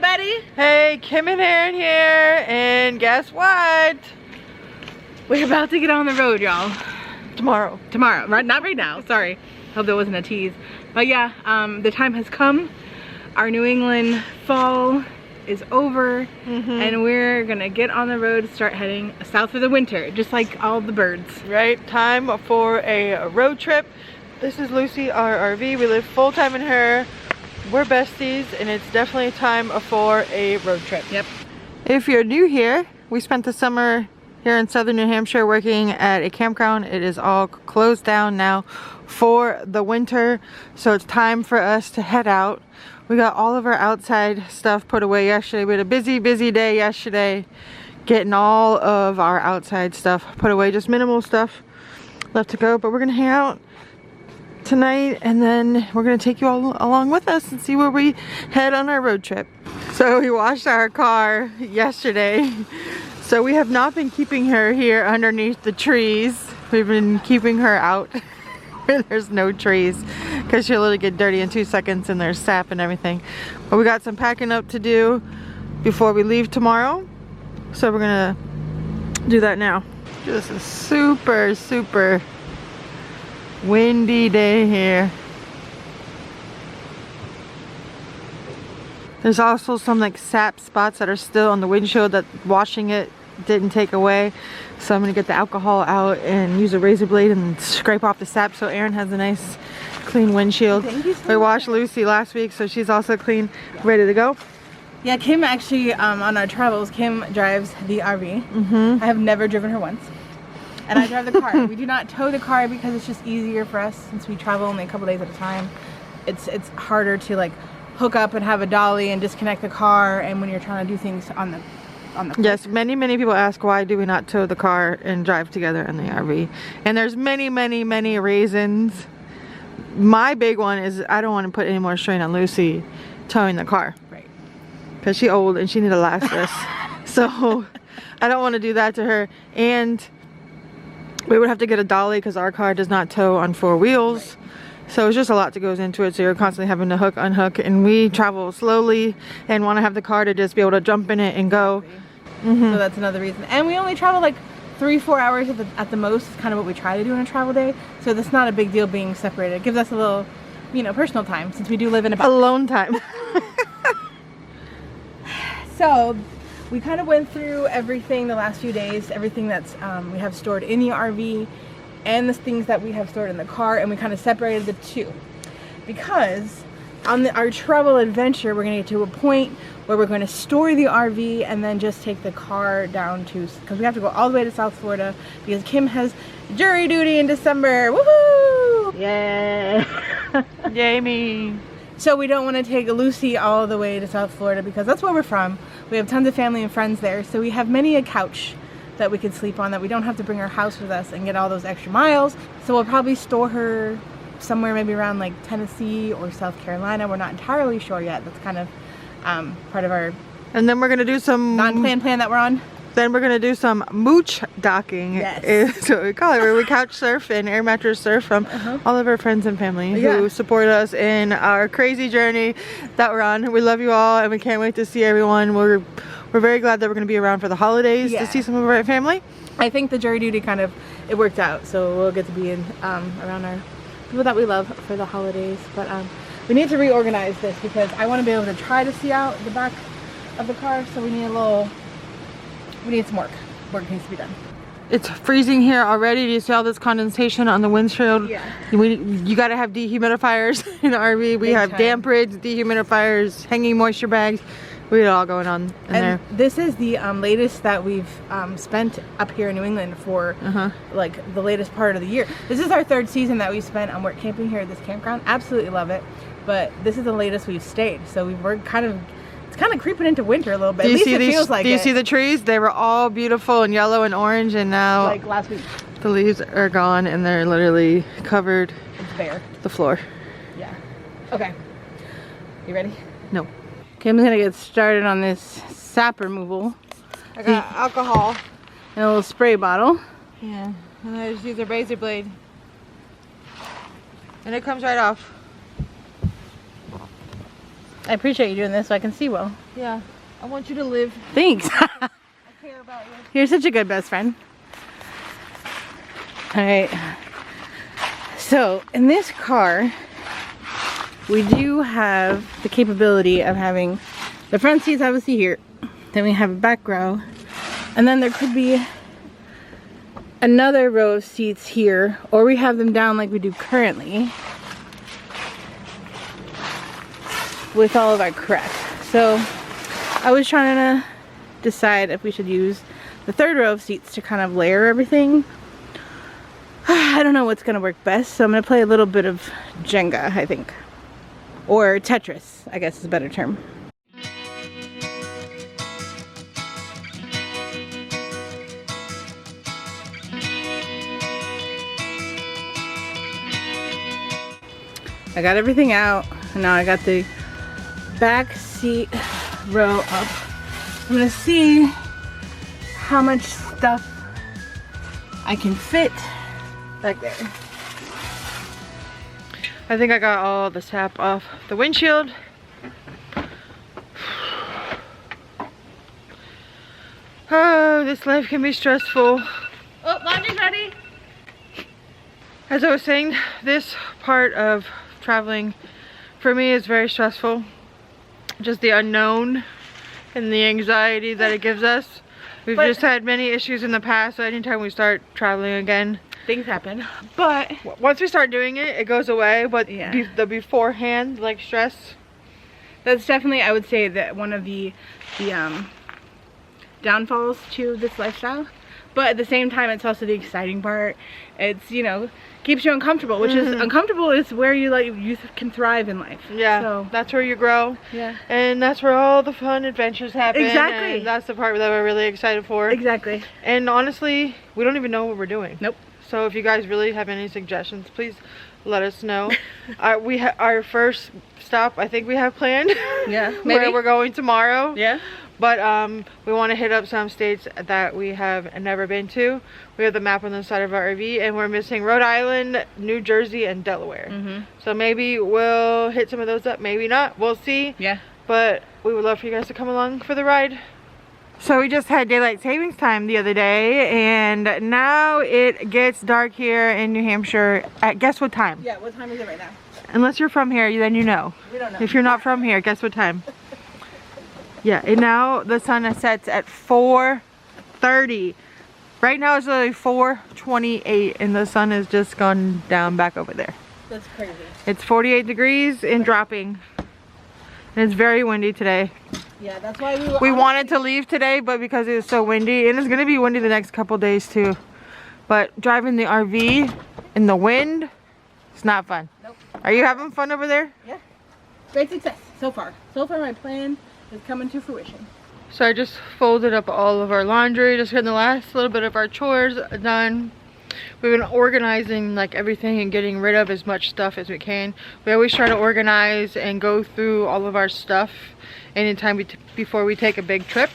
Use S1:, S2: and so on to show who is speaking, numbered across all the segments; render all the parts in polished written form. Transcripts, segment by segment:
S1: everybody!
S2: Hey, Kim and Aaron here, and guess what?
S1: We're about to get on the road, y'all.
S2: Tomorrow.
S1: Tomorrow, right? Not right now, sorry. Hope that wasn't a tease. But yeah, the time has come. Our New England fall is over, and we're gonna get on the road, start heading south for the winter, just like all the birds.
S2: Right, time for a road trip. This is Lucy, our RV. We live full-time in her. We're besties, and it's definitely time for a road trip.
S1: Yep.
S2: If you're new here, we spent the summer here in southern New Hampshire working at a campground. It is all closed down now for the winter, so it's time for us to head out. We got all of our outside stuff put away yesterday. We had a busy day yesterday getting all of our outside stuff put away. Just minimal stuff left to go, but we're gonna hang out tonight, and then we're gonna take you all along with us and see where we head on our road trip. So we washed our car yesterday, so we have not been keeping her here underneath the trees. We've been keeping her out where there's no trees, because she'll literally get dirty in 2 seconds and there's sap and everything. But we got some packing up to do before we leave tomorrow, so we're gonna do that now. This is super windy day here. There's also some like sap spots that are still on the windshield that washing it didn't take away. So I'm gonna get the alcohol out and use a razor blade and scrape off the sap so Erin has a nice clean windshield.
S1: Thank you so
S2: We washed
S1: much.
S2: Lucy last week, so she's also clean, ready to go.
S1: Yeah, Kim actually, on our travels, Kim drives the RV. I have never driven her once. And I drive the car. We do not tow the car because it's just easier for us since we travel only a couple days at a time. It's harder to like hook up and have a dolly and disconnect the car, and when you're trying to do things on the
S2: Yes, many people ask why do we not tow the car and drive together in the RV. And there's many reasons. My big one is I don't want to put any more strain on Lucy towing the car.
S1: Right.
S2: Because she's old and she needs to last this. So I don't want to do that to her. And we would have to get a dolly because our car does not tow on 4 wheels. So it's just a lot that goes into it. So you're constantly having to hook, unhook. And we travel slowly and want to have the car to just be able to jump in it and go.
S1: So that's another reason. And we only travel like 3-4 hours at the most. It's kind of what we try to do in a travel day. So that's not a big deal being separated. It gives us a little, you know, personal time since we do live in a
S2: alone time.
S1: So we kind of went through everything the last few days, everything that's we have stored in the RV and the things that we have stored in the car, and we kind of separated the two. Because on our travel adventure, we're going to get to a point where we're going to store the RV and then just take the car down to, because we have to go all the way to South Florida because Kim has jury duty in December. Woohoo!
S2: Yeah. Yay me.
S1: So we don't want to take Lucy all the way to South Florida because that's where we're from. We have tons of family and friends there, so we have many a couch that we could sleep on that we don't have to bring our house with us and get all those extra miles. So we'll probably store her somewhere maybe around like Tennessee or South Carolina. We're not entirely sure yet. That's kind of part of our
S2: and then we're gonna do some
S1: non-planned plan that we're on.
S2: Then we're gonna do some mooch docking.
S1: Yes.
S2: Is what we call it, where we couch surf and air mattress surf from all of our friends and family who support us in our crazy journey that we're on. We love you all, and we can't wait to see everyone. We're very glad that we're gonna be around for the holidays to see some of our family.
S1: I think the jury duty kind of, it worked out, so we'll get to be in around our people that we love for the holidays. But we need to reorganize this because I want to be able to try to see out the back of the car, so we need some work. Work needs to be done.
S2: It's freezing here already. Do you see all this condensation on the windshield?
S1: Yeah.
S2: You gotta have dehumidifiers in the RV. We have damp rids, dehumidifiers, hanging moisture bags. We got it all going on in there.
S1: This is the latest that we've spent up here in New England for like the latest part of the year. This is our 3rd season that we spent on work camping here at this campground. Absolutely love it. But this is the latest we've stayed. So we're kind of, it's kind of creeping into winter a little bit. At least it feels like it.
S2: Do you see the trees? They were all beautiful and yellow and orange, and now
S1: like last week
S2: the leaves are gone and they're literally covered.
S1: It's bare.
S2: The floor.
S1: Yeah. Okay. You ready?
S2: No.
S1: Kim's gonna get started on this sap removal.
S2: I got alcohol
S1: and a little spray bottle.
S2: Yeah. And I just use a razor blade. And it comes right off.
S1: I appreciate you doing this so I can see well.
S2: Yeah, I want you to live.
S1: Thanks.
S2: I care about you.
S1: You're such a good best friend. Alright. So, in this car, we do have the capability of having the front seats obviously here. Then we have a back row. And then there could be another row of seats here. Or we have them down like we do currently. With all of our crap. So, I was trying to decide if we should use the third row of seats to kind of layer everything. I don't know what's gonna work best, so I'm gonna play a little bit of Jenga, I think. Or Tetris, I guess is a better term. I got everything out, and now I got the back seat row up. I'm gonna see how much stuff I can fit back there.
S2: I think I got all the sap off the windshield. Oh, this life can be stressful.
S1: Oh, laundry's ready.
S2: As I was saying, this part of traveling for me is very stressful. Just the unknown and the anxiety that it gives us. We've just had many issues in the past, so anytime we start traveling again,
S1: things happen.
S2: but once we start doing it, it goes away. But
S1: yeah.
S2: the beforehand, like stress,
S1: that's definitely, I would say, that one of the downfalls to this lifestyle. But at the same time, it's also the exciting part. It's, you know, keeps you uncomfortable, which is uncomfortable is where you can thrive in life.
S2: Yeah,
S1: so
S2: that's where you grow.
S1: Yeah,
S2: and that's where all the fun adventures happen.
S1: Exactly.
S2: And that's the part that we're really excited for.
S1: Exactly.
S2: And honestly, we don't even know what we're doing.
S1: Nope.
S2: So if you guys really have any suggestions, please let us know. Our first stop, I think we have planned.
S1: Yeah, maybe.
S2: Where we're going tomorrow.
S1: Yeah.
S2: But we want to hit up some states that we have never been to. We have the map on the side of our RV, and we're missing Rhode Island, New Jersey, and Delaware. So maybe we'll hit some of those up, maybe not. We'll see.
S1: Yeah.
S2: But we would love for you guys to come along for the ride. So we just had daylight savings time the other day, and now it gets dark here in New Hampshire at guess what time?
S1: Yeah, what time is it right now?
S2: Unless you're from here, then you know.
S1: We don't know.
S2: If you're not from here, guess what time? Yeah, and now the sun sets at 4:30. Right now it's literally 4:28, and the sun has just gone down back over there.
S1: That's crazy.
S2: It's 48 degrees and dropping. And it's very windy today.
S1: Yeah, that's why
S2: we wanted to leave today, but because it was so windy, and it's gonna be windy the next couple days too. But driving the RV in the wind, it's not fun.
S1: Nope.
S2: Are you having fun over there?
S1: Yeah. Great success so far. So far my plan is coming to fruition.
S2: So I just folded up all of our laundry, just getting the last little bit of our chores done. We've been organizing like everything and getting rid of as much stuff as we can. We always try to organize and go through all of our stuff anytime before we take a big trip,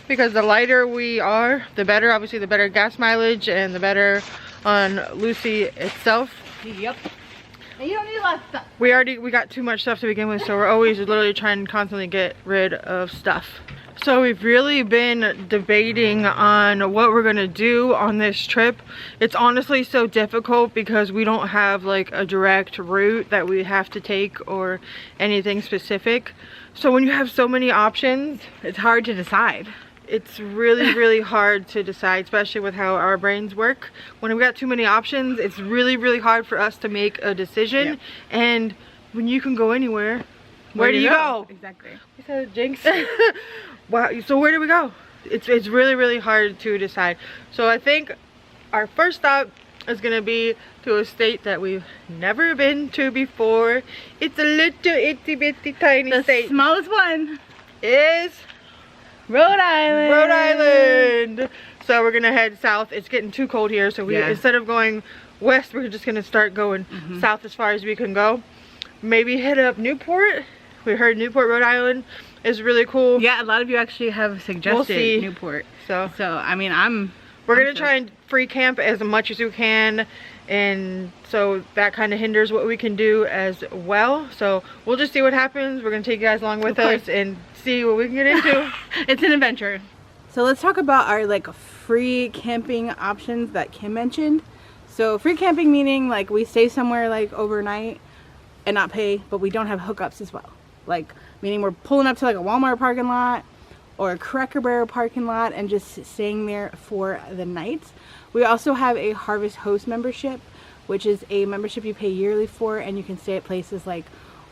S2: because the lighter we are, the better. Obviously the better gas mileage and the better on Lucy itself.
S1: Yep. And you don't need a lot of stuff.
S2: We got too much stuff to begin with, so we're always literally trying to constantly get rid of stuff. So we've really been debating on what we're gonna do on this trip. It's honestly so difficult because we don't have like a direct route that we have to take or anything specific. So when you have so many options,
S1: it's hard to decide.
S2: It's really hard to decide, especially with how our brains work. When we got too many options, it's really hard for us to make a decision. Yep. And when you can go anywhere, where do you go?
S1: Exactly.
S2: We said jinx. Wow, so where do we go? It's really hard to decide. So I think our first stop is gonna be to a state that we've never been to before. It's a little itty bitty tiny state.
S1: The smallest one
S2: is
S1: Rhode Island.
S2: Rhode Island. So we're gonna head south. It's getting too cold here, so we instead of going west, we're just gonna start going south as far as we can go. Maybe hit up Newport. We heard Newport, Rhode Island is really cool.
S1: Yeah, a lot of you actually have suggested Newport. So I mean, we're
S2: gonna try and free camp as much as you can and so that kind of hinders what we can do as well. So we'll just see what happens. We're gonna take you guys along with us and see what we can get into.
S1: It's an adventure. So let's talk about our like free camping options that Kim mentioned. So free camping meaning like we stay somewhere like overnight and not pay, but we don't have hookups as well. Like meaning we're pulling up to like a Walmart parking lot or a Cracker Barrel parking lot and just staying there for the night. We also have a Harvest Host membership, which is a membership you pay yearly for, and you can stay at places like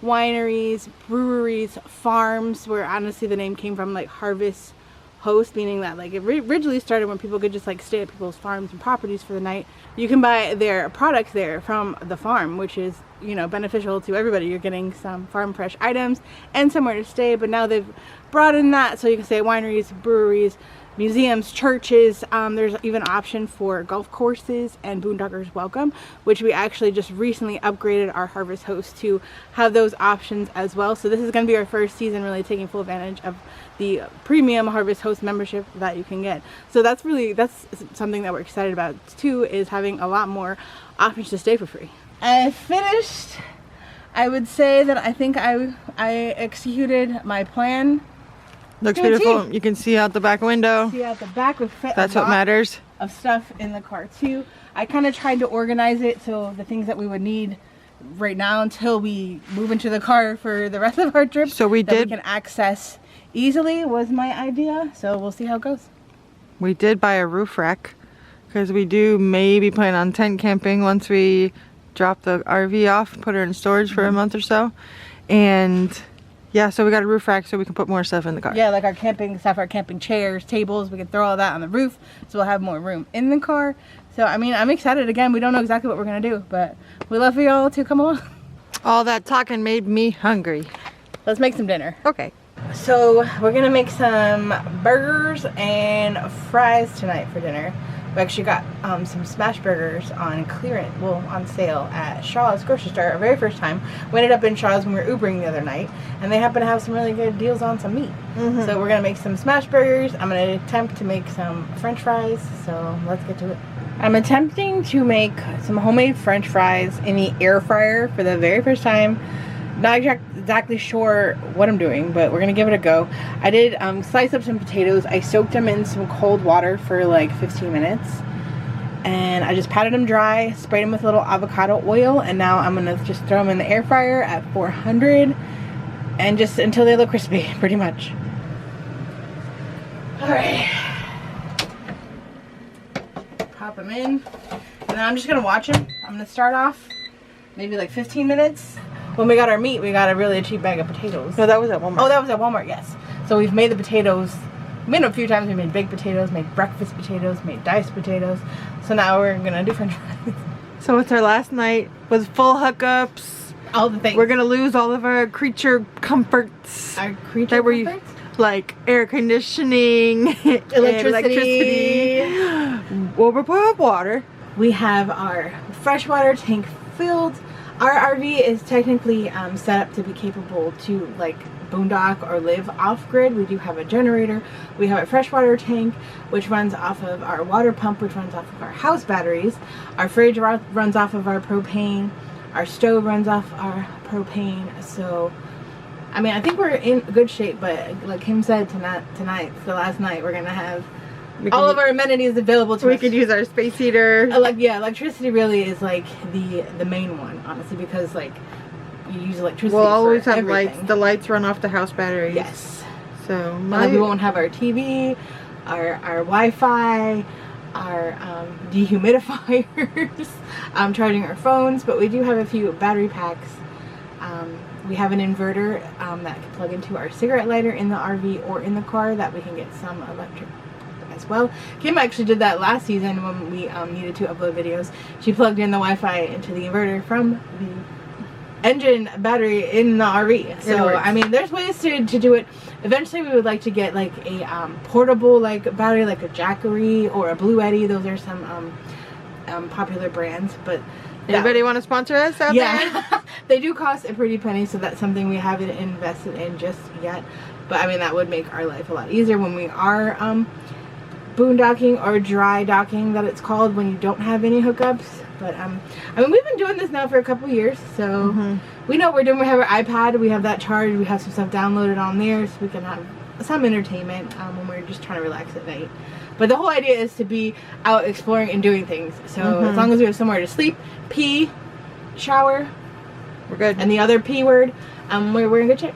S1: wineries, breweries, farms, where honestly the name came from, like Harvest Host, meaning that like it originally started when people could just like stay at people's farms and properties for the night. You can buy their products there from the farm, which is, you know, beneficial to everybody. You're getting some farm fresh items and somewhere to stay, but now they've broadened that so you can stay at wineries, breweries, museums, churches. There's even an option for golf courses and boondockers welcome, which we actually just recently upgraded our Harvest Host to have those options as well. So this is going to be our first season really taking full advantage of the premium Harvest Host membership that you can get. So that's something that we're excited about too, is having a lot more options to stay for free. I finished. I would say that I think I executed my plan.
S2: Looks beautiful. You can see out the back window.
S1: See out the back.
S2: That's what matters.
S1: Of stuff in the car too. I kind of tried to organize it so the things that we would need right now until we move into the car for the rest of our trip,
S2: so we can
S1: access easily, was my idea. So we'll see how it goes.
S2: We did buy a roof rack because we do maybe plan on tent camping once we drop the RV off, put her in storage for a month or so, and yeah, so we got a roof rack so we can put more stuff in the car.
S1: Yeah, like our camping stuff, our camping chairs, tables, we can throw all that on the roof so we'll have more room in the car. So I mean, I'm excited. Again, we don't know exactly what we're gonna do, but we love for y'all to come along.
S2: All that talking made me hungry.
S1: Let's make some dinner.
S2: Okay.
S1: So we're gonna make some burgers and fries tonight for dinner. We actually got some smash burgers on clearance, well, on sale at Shaw's grocery store our very first time. We ended up in Shaw's when we were Ubering the other night, and they happen to have some really good deals on some meat. So we're gonna make some smash burgers. I'm gonna attempt to make some French fries, so let's get to it. I'm attempting to make some homemade French fries in the air fryer for the very first time. Not exactly sure what I'm doing, but we're gonna give it a go. I did slice up some potatoes. I soaked them in some cold water for like 15 minutes, and I just patted them dry, sprayed them with a little avocado oil, and now I'm gonna just throw them in the air fryer at 400 and just until they look crispy, pretty much. All right, pop them in, and then I'm just gonna watch them. I'm gonna start off maybe like 15 minutes. When we got our meat, we got a really cheap bag of potatoes.
S2: No, that was at Walmart.
S1: Oh, that was at Walmart, yes. So we've made the potatoes. We made them a few times. We made baked potatoes, made breakfast potatoes, made diced potatoes. So now we're going to do French fries.
S2: So it's our last night with full hookups.
S1: All the things.
S2: We're going to lose all of our creature comforts.
S1: Our creature comforts?
S2: Like air conditioning, electricity. Well, we're putting up water.
S1: We have our freshwater tank filled. Our RV is technically set up to be capable to like boondock or live off-grid. We do have a generator. We have a freshwater tank which runs off of our water pump, which runs off of our house batteries. Our fridge runs off of our propane. Our stove runs off our propane. So I mean, I think we're in good shape, but like Kim said, tonight, the last night, we're gonna have all of our amenities available to us.
S2: We could use our space heater.
S1: Yeah, electricity really is like the main one, honestly, because like you use electricity.
S2: We'll always have
S1: everything.
S2: lights. The lights run off the house batteries.
S1: Yes.
S2: So
S1: we won't have our TV, our Wi-Fi, our dehumidifiers, charging our phones, but we do have a few battery packs. We have an inverter that can plug into our cigarette lighter in the RV or in the car that we can get some electric as well. Kim actually did that last season when we needed to upload videos. She plugged in the Wi-Fi into the inverter from the engine battery in the RV. So I mean, there's ways to do it. Eventually we would like to get like a portable like battery, like a Jackery or a Blue Eddy. Those are some popular brands, but
S2: anybody want to sponsor us out there?
S1: They do cost a pretty penny, so that's something we haven't invested in just yet. But I mean, that would make our life a lot easier when we are boondocking or dry docking that it's called when you don't have any hookups. But I mean, we've been doing this now for a couple years, so we know what we're doing. We have our iPad, we have that charged, we have some stuff downloaded on there, so we can have some entertainment when we're just trying to relax at night. But the whole idea is to be out exploring and doing things. So as long as we have somewhere to sleep, pee, shower,
S2: we're good.
S1: And the other P word, we're in good shape.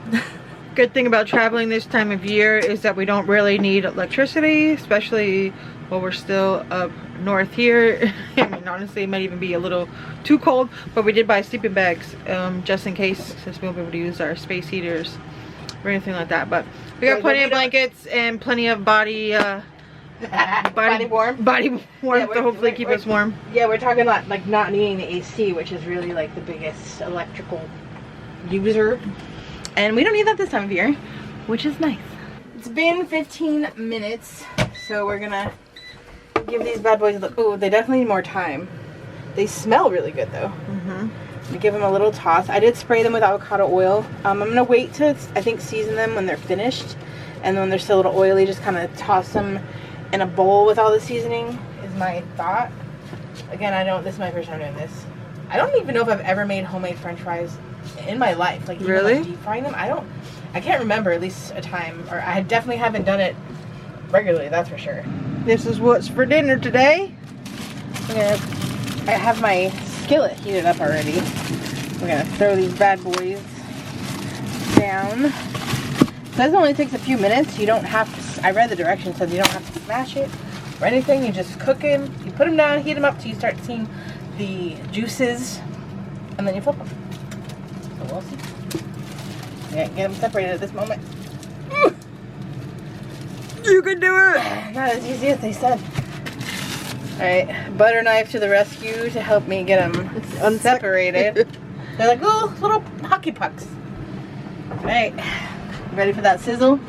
S2: Good thing about traveling this time of year is that we don't really need electricity, especially while we're still up north here. I mean, honestly, it might even be a little too cold, but we did buy sleeping bags just in case, since we won't be able to use our space heaters or anything like that. But we got plenty of blankets and plenty of body warmth to hopefully keep us warm.
S1: Yeah, we're talking about like not needing the AC, which is really like the biggest electrical user. And we don't need that this time of year, which is nice. It's been 15 minutes, so we're gonna give these bad boys a look. Oh, they definitely need more time. They smell really good though. We give them a little toss. I did spray them with avocado oil. I'm gonna wait to, I think, season them when they're finished, and when they're still a little oily, just kind of toss them in a bowl with all the seasoning is my thought. Again, this is my first time doing this. I don't even know if I've ever made homemade French fries in my life. Like,
S2: really?
S1: Like deep frying them. I can't remember at least a time, or I definitely haven't done it regularly, that's for sure.
S2: This is what's for dinner today.
S1: I have my skillet heated up already. We're gonna throw these bad boys down. It says it only takes a few minutes. You don't have to, I read the directions, says you don't have to smash it or anything. You just cook them, you put them down, heat them up till you start seeing the juices, and then you flip them. So we'll see. Yeah, get them separated at this moment.
S2: You can do it!
S1: Not as easy as they said. Alright, butter knife to the rescue to help me get them separated. They're like little hockey pucks. Alright, ready for that sizzle?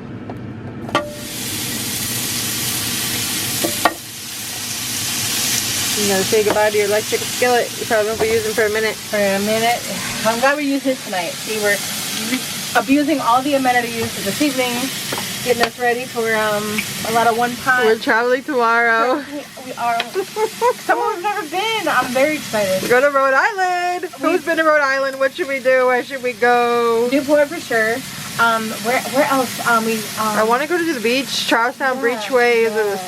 S2: You gotta say goodbye to your electric skillet. You probably won't be using for a minute.
S1: I'm glad we used it tonight. See, we're abusing all the amenities this evening, getting us ready for a lot of one pot.
S2: We're traveling tomorrow.
S1: We are. Somewhere we've never been. I'm very excited.
S2: We're going to Rhode Island. Who's been to Rhode Island? What should we do? Where should we go?
S1: Newport for sure. Where else?
S2: I want to go to the beach. Charlestown Beachway is a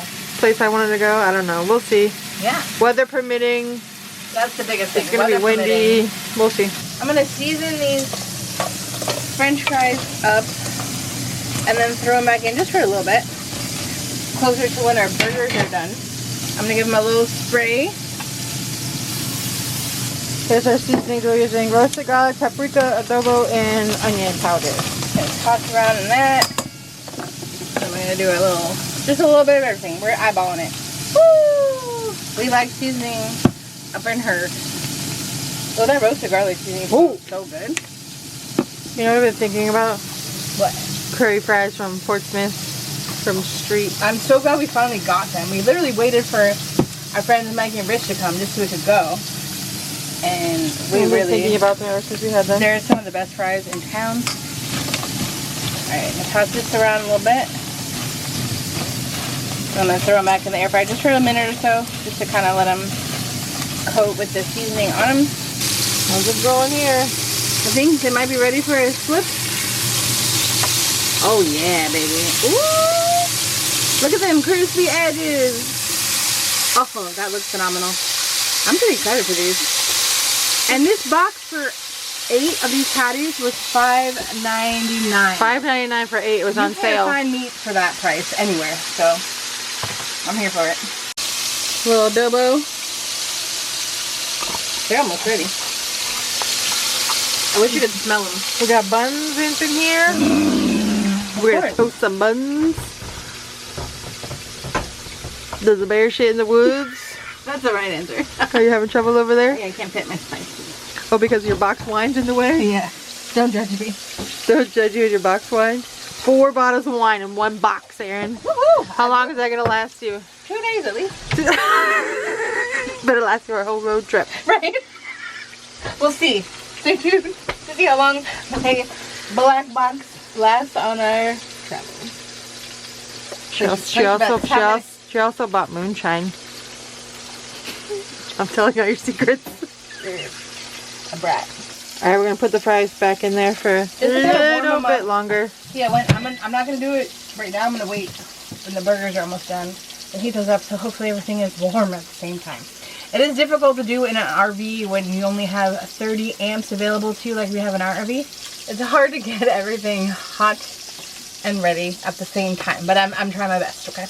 S2: place I wanted to go. I don't know. We'll see.
S1: Yeah.
S2: Weather permitting.
S1: That's the biggest thing.
S2: It's going to be windy. We'll see.
S1: I'm going to season these French fries up and then throw them back in just for a little bit. Closer to when our burgers are done. I'm going to give them a little spray.
S2: Here's our seasonings. We're using roasted garlic, paprika, adobo, and onion powder.
S1: Okay, toss around in that. I'm going to do just a little bit of everything. We're eyeballing it. Woo! We like seasoning up in her. Oh, that roasted garlic seasoning is so good.
S2: You know what I've been thinking about?
S1: What?
S2: Curry fries from Portsmouth, from Street.
S1: I'm so glad we finally got them. We literally waited for our friends Mike and Rich to come just so we could go. And we really
S2: thinking about them ever since we had them.
S1: They're some of the best fries in town. Alright, I'm gonna toss this around a little bit. I'm gonna throw them back in the air fryer just for a minute or so, just to kind of let them coat with the seasoning on them.
S2: How's it going here?
S1: I think they might be ready for a flip. Oh yeah, baby. Ooh! Look at them crispy edges. Oh, that looks phenomenal. I'm pretty excited for these. And this box for 8 of these patties was $5.99.
S2: $5.99 for 8. It was on sale.
S1: You can't find meat for that price anywhere, so I'm here for it. Little adobo. They're almost ready. I wish you could smell them.
S2: We got buns in here. We're gonna toast some buns. Does the bear shit in the woods?
S1: That's the right answer.
S2: Are you having trouble over there?
S1: Yeah, I can't fit my spices.
S2: Oh, because your box wine's in the way?
S1: Yeah. Don't judge me.
S2: Don't judge you with your box wine. 4 bottles of wine in 1 box, Erin.
S1: Woohoo!
S2: How long is that gonna last you?
S1: 2 days at least.
S2: Better last you our whole road trip.
S1: Right? We'll see. Stay tuned to see how long my black box lasts on our travel.
S2: She She also bought moonshine. I'm telling all your secrets.
S1: A brat.
S2: Alright, we're gonna put the fries back in there for a little bit longer.
S1: Yeah, I'm not gonna do it right now. I'm gonna wait when the burgers are almost done and heat those up so hopefully everything is warm at the same time. It is difficult to do in an RV when you only have 30 amps available to you like we have in our RV. It's hard to get everything hot and ready at the same time, but I'm trying my best, okay?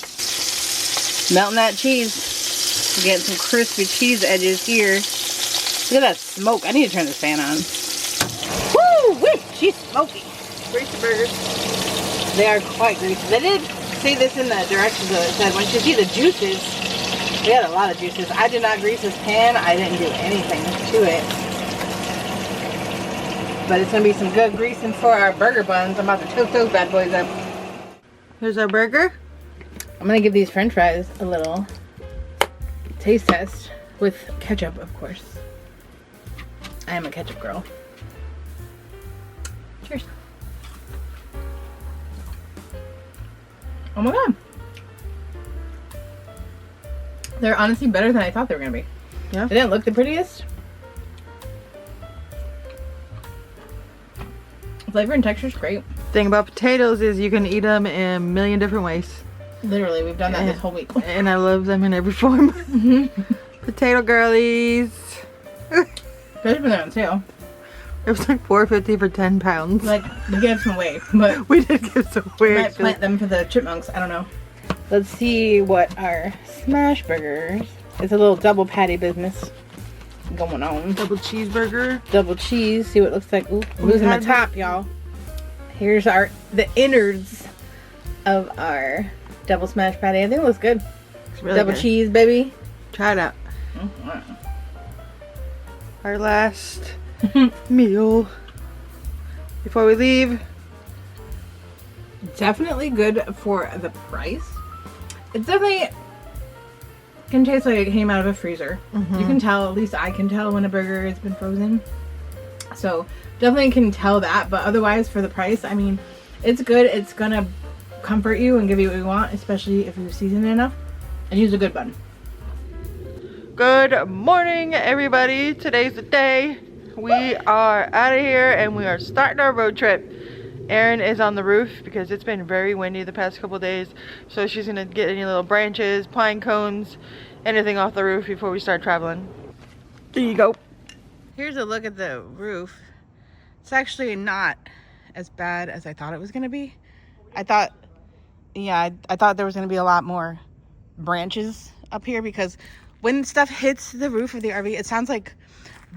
S1: Melting that cheese. We're getting some crispy cheese edges here. Look at that smoke. I need to turn this fan on. Woo! Wee! She's smoky.
S2: Greasy burgers.
S1: They are quite greasy. They did say this in the directions though. It said once you see the juices, we had a lot of juices. I did not grease this pan. I didn't do anything to it. But it's going to be some good greasing for our burger buns. I'm about to toast those bad boys up.
S2: Here's our burger.
S1: I'm going to give these french fries a little taste test with ketchup, of course. I am a ketchup girl. Cheers. Oh my god. They're honestly better than I thought they were going to be.
S2: Yeah.
S1: They didn't look the prettiest. Flavor and texture is great.
S2: Thing about potatoes is you can eat them in a million different ways.
S1: Literally, we've done that this whole week.
S2: And I love them in every form. Potato girlies.
S1: They've been on sale.
S2: It was like $4.50 for 10 pounds.
S1: Like, we gave some away, but
S2: we did give some away.
S1: We might plant them for the chipmunks. I don't know. Let's see what our smash burgers. It's a little double patty business going on.
S2: Double cheeseburger.
S1: Double cheese. See what it looks like. Ooh, losing my top, y'all. Here's the innards of our double smash patty. I think it looks good.
S2: It's really
S1: double
S2: good.
S1: cheese, baby.
S2: Try it out.
S1: Mm-hmm.
S2: Our last meal before we leave.
S1: Definitely good for the price. It definitely can taste like it came out of a freezer. You can tell, at least I can tell when a burger has been frozen. So definitely can tell that, but otherwise for the price, I mean, it's good. It's gonna comfort you and give you what you want, especially if you season it enough and use a good bun.
S2: Good morning, everybody. Today's the day. We are out of here and we are starting our road trip. Erin is on the roof because it's been very windy the past couple days, so she's gonna get any little branches, pine cones, anything off the roof before we start traveling. There you go. Here's a look at the roof. It's actually not as bad as I thought it was gonna be. I thought there was gonna be a lot more branches up here because when stuff hits the roof of the RV, it sounds like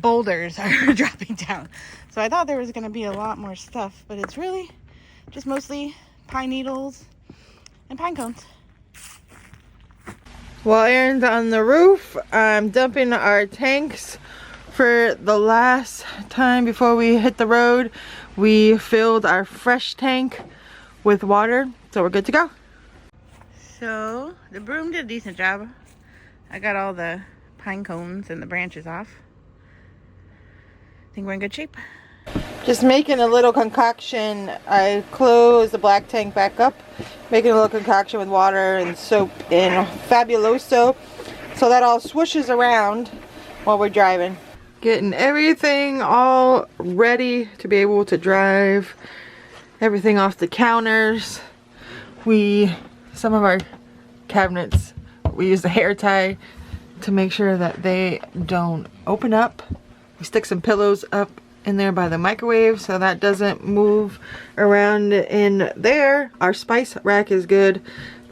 S2: boulders are dropping down. So I thought there was going to be a lot more stuff, but it's really just mostly pine needles and pine cones. While Erin's on the roof, I'm dumping our tanks for the last time before we hit the road. We filled our fresh tank with water, so we're good to go. So the broom did a decent job. I got all the pine cones and the branches off. I think we're in good shape. Just making a little concoction. I closed the black tank back up, making a little concoction with water and soap and Fabuloso, so that all swooshes around while we're driving. Getting everything all ready to be able to drive. Everything off the counters. Some of our cabinets, we use the hair tie to make sure that they don't open up. We stick some pillows up in there by the microwave so that doesn't move around in there. Our spice rack is good.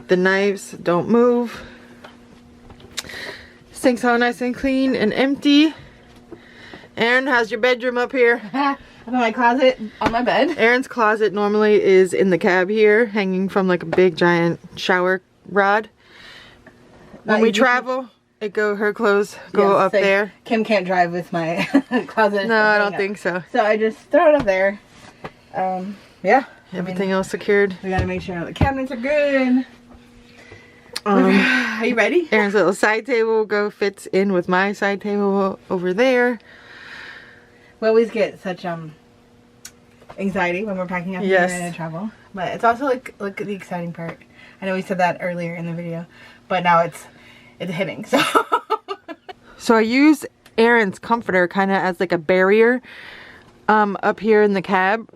S2: The knives don't move. Sink's all nice and clean and empty. Erin, how's your bedroom up here?
S1: I have my closet on my bed.
S2: Erin's closet normally is in the cab here, hanging from like a big giant shower rod. When we travel, her clothes go up there.
S1: Kim can't drive with my closet.
S2: No, I don't think so.
S1: So I just throw it up there. Yeah.
S2: Everything else secured.
S1: We gotta make sure the cabinets are good. Are you ready?
S2: Erin's little side table fits in with my side table over there.
S1: We always get such anxiety when we're packing up and travel. But it's also like, look at the exciting part. I know we said that earlier in the video, but now it's hitting, so.
S2: So I use Aaron's comforter kind of as like a barrier up here in the cab.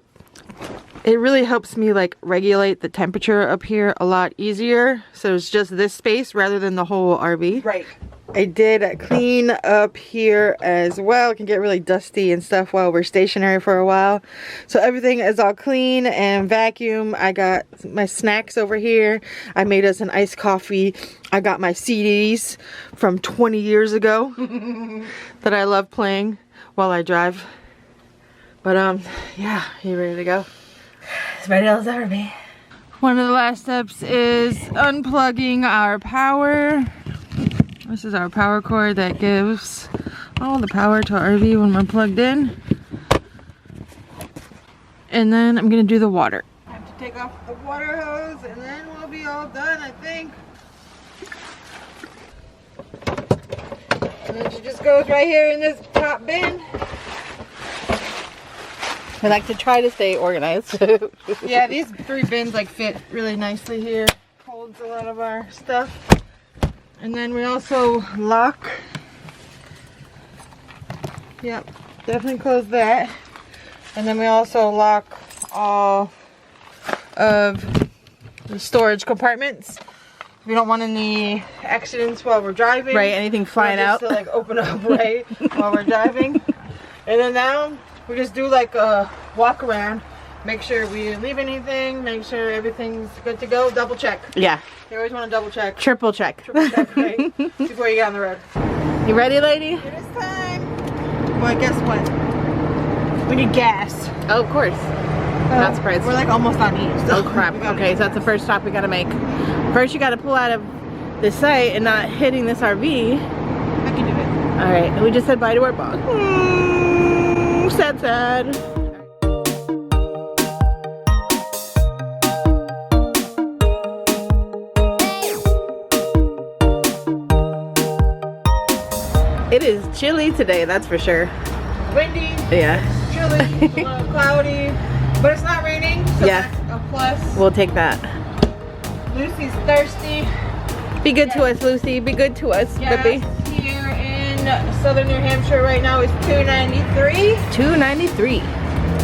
S2: It really helps me like regulate the temperature up here a lot easier. So it's just this space rather than the whole RV.
S1: Right.
S2: I did clean up here as well. It can get really dusty and stuff while we're stationary for a while. So everything is all clean and vacuum. I got my snacks over here. I made us an iced coffee. I got my CDs from 20 years ago that I love playing while I drive. But yeah, you ready to go?
S1: As ready as ever be.
S2: One of the last steps is unplugging our power. This is our power cord that gives all the power to our RV when we're plugged in. And then I'm gonna do the water. I have to take off the water hose and then we'll be all done, I think. And then she just goes right here in this top bin.
S1: I like to try to stay organized.
S2: Yeah, these 3 bins like fit really nicely here. Holds a lot of our stuff. And then we also lock. Yep, definitely close that. And then we also lock all of the storage compartments. We don't want any accidents while we're driving.
S1: Right, anything flying out.
S2: To like open up right while we're driving. And then now we just do like a walk around. Make sure we didn't leave anything. Make sure everything's good to go. Double check.
S1: Yeah.
S2: You always want to double check.
S1: Triple check.
S2: Triple check, right? Before you get on the road.
S1: You ready, lady?
S2: It is time. Well, guess what? We need gas.
S1: Oh, of course. Not surprised.
S2: We're like almost on E. So
S1: Oh crap. Okay, so that's the first stop we gotta make. First you gotta pull out of the site and not hitting this RV.
S2: I can do it.
S1: Alright, we just said bye to our bog. Sad, sad. It is chilly today, that's for sure.
S2: Windy.
S1: Yeah.
S2: It's chilly. A little cloudy. But it's not raining. So
S1: Yeah.
S2: that's a plus.
S1: We'll take that.
S2: Lucy's thirsty.
S1: Be good to us, Lucy. Be good to us,
S2: Gas
S1: baby.
S2: here in southern New Hampshire right now is $2.93.
S1: $2.93.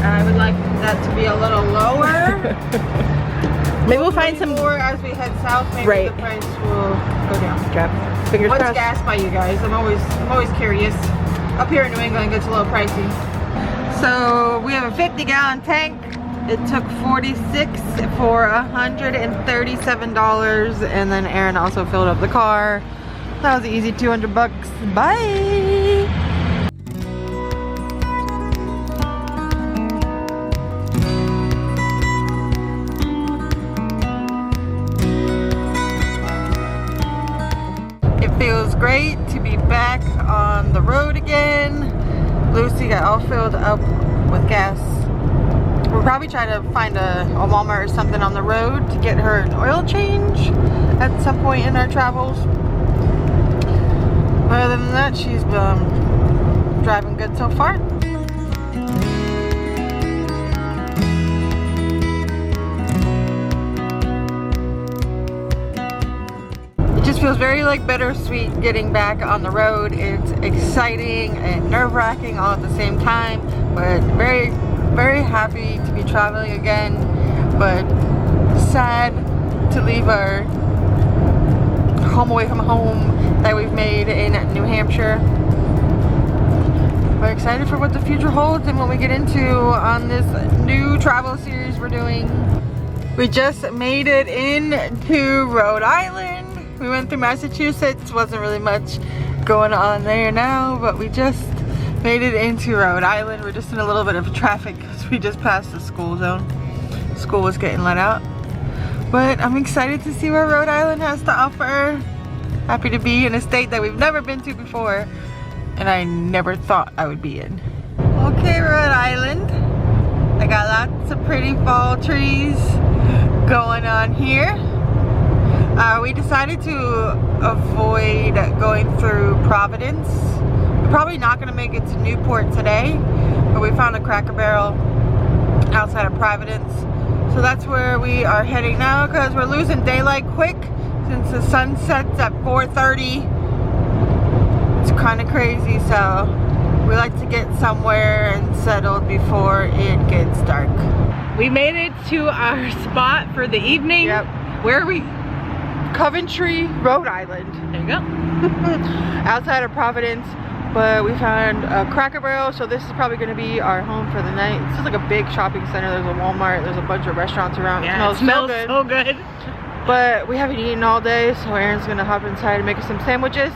S2: I would like that to be a little lower.
S1: Maybe we'll find some
S2: more as we head south. Maybe
S1: Right.
S2: the price will go down.
S1: drop. Fingers
S2: What's
S1: crossed.
S2: gas by you guys? I'm always curious. Up here in New England, it gets a little pricey. So we have a 50-gallon tank. It took 46 for $137, and then Aaron also filled up the car. That was an easy 200 bucks. Bye. It feels great to be back on the road again. Lucy got all filled up with gas. We'll probably try to find a Walmart or something on the road to get her an oil change at some point in our travels. But other than that, she's driving good so far. It just feels very like bittersweet getting back on the road. It's exciting and nerve-wracking all at the same time, but very happy to be traveling again, but sad to leave our home away from home that we've made in New Hampshire. We're excited for what the future holds and what we get into on this new travel series we're doing. We just made it into Rhode Island. We went through Massachusetts, wasn't really much going on there now, but we just made it into Rhode Island. We're just in a little bit of traffic because we just passed the school zone. School was getting let out. But I'm excited to see what Rhode Island has to offer. Happy to be in a state that we've never been to before and I never thought I would be in. Okay, Rhode Island. I got lots of pretty fall trees going on here. We decided to avoid going through Providence. We're probably not going to make it to Newport today, but we found a Cracker Barrel outside of Providence, So that's where we are heading now because we're losing daylight quick since the sun sets at 4:30. It's kind of crazy, so we like to get somewhere and settled before it gets dark.
S1: We made it to our spot for the evening.
S2: Yep.
S1: Where are we?
S2: Coventry, Rhode Island.
S1: There you go.
S2: Outside of Providence, but we found a Cracker Barrel, so this is probably going to be our home for the night. It's just like a big shopping center. There's a Walmart, there's a bunch of restaurants around.
S1: Yeah,
S2: It smells
S1: so good.
S2: But we haven't eaten all day, so Aaron's going to hop inside and make us some sandwiches.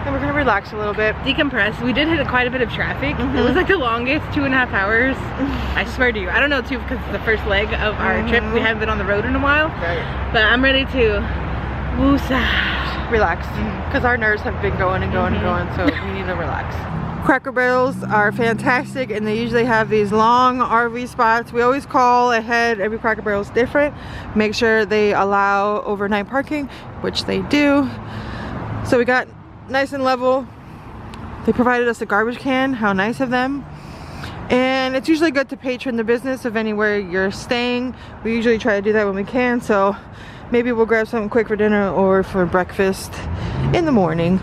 S2: And we're going to relax a little bit.
S1: Decompress. We did hit quite a bit of traffic. It was like the longest 2.5 hours. I swear to you. I don't know too because it's the first leg of our trip. We haven't been on the road in a while.
S2: Right.
S1: But I'm ready to woosah.
S2: Relax, because our nerves have been going and going and going, so we need to relax. Cracker Barrels are fantastic, and they usually have these long RV spots. We always call ahead. Every Cracker Barrel is different. Make sure they allow overnight parking, which they do. So we got nice and level. They provided us a garbage can. How nice of them. And it's usually good to patron the business of anywhere you're staying. We usually try to do that when we can, so maybe we'll grab something quick for dinner or for breakfast in the morning.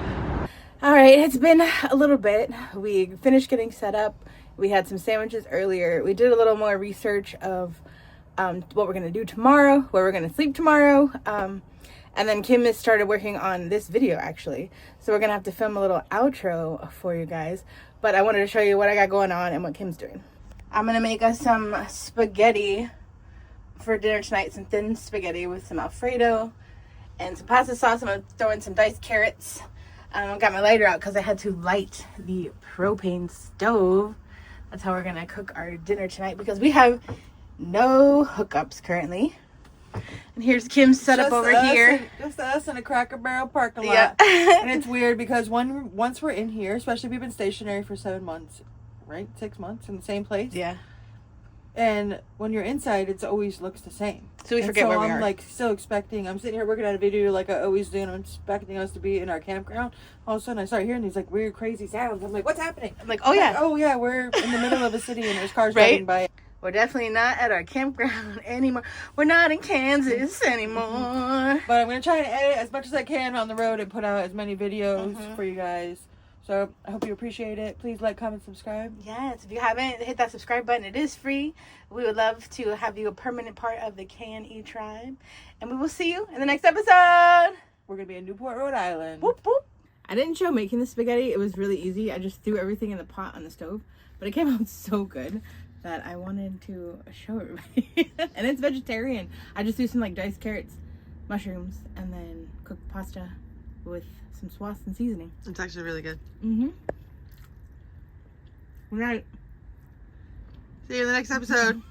S1: All right, it's been a little bit. We finished getting set up. We had some sandwiches earlier. We did a little more research of what we're going to do tomorrow, where we're going to sleep tomorrow. And then Kim has started working on this video, actually. So we're going to have to film a little outro for you guys. But I wanted to show you what I got going on and what Kim's doing. I'm going to make us some spaghetti for dinner tonight, some thin spaghetti with some Alfredo and some pasta sauce. I'm gonna throw in some diced carrots. I got my lighter out because I had to light the propane stove. That's how we're gonna cook our dinner tonight because we have no hookups currently. And here's Kim's setup over here.
S2: Just us in a Cracker Barrel parking lot.
S1: Yeah.
S2: And it's weird because once we're in here, especially if we've been stationary for 7 months, right? 6 months in the same place.
S1: Yeah.
S2: And when you're inside, it always looks the same.
S1: So we forget where we are.
S2: I'm like still expecting, I'm sitting here working on a video like I always do, and I'm expecting us to be in our campground. All of a sudden I start hearing these like weird, crazy sounds. I'm like, what's happening?
S1: I'm like, oh yeah.
S2: Oh yeah, we're in the middle of a city and there's cars
S1: Right?
S2: driving by.
S1: We're definitely not at our campground anymore. We're not in Kansas anymore.
S2: But I'm going to try and edit as much as I can on the road and put out as many videos for you guys. So I hope you appreciate it. Please like, comment, subscribe.
S1: Yes, if you haven't, hit that subscribe button. It is free. We would love to have you a permanent part of the KandE tribe. And we will see you in the next episode.
S2: We're going to be in Newport, Rhode Island.
S1: Whoop, whoop. I didn't show making the spaghetti. It was really easy. I just threw everything in the pot on the stove. But it came out so good that I wanted to show everybody. And it's vegetarian. I just threw some like diced carrots, mushrooms, and then cooked pasta with some sauce and seasoning.
S2: It's actually really good.
S1: Right.
S2: See you in the next episode.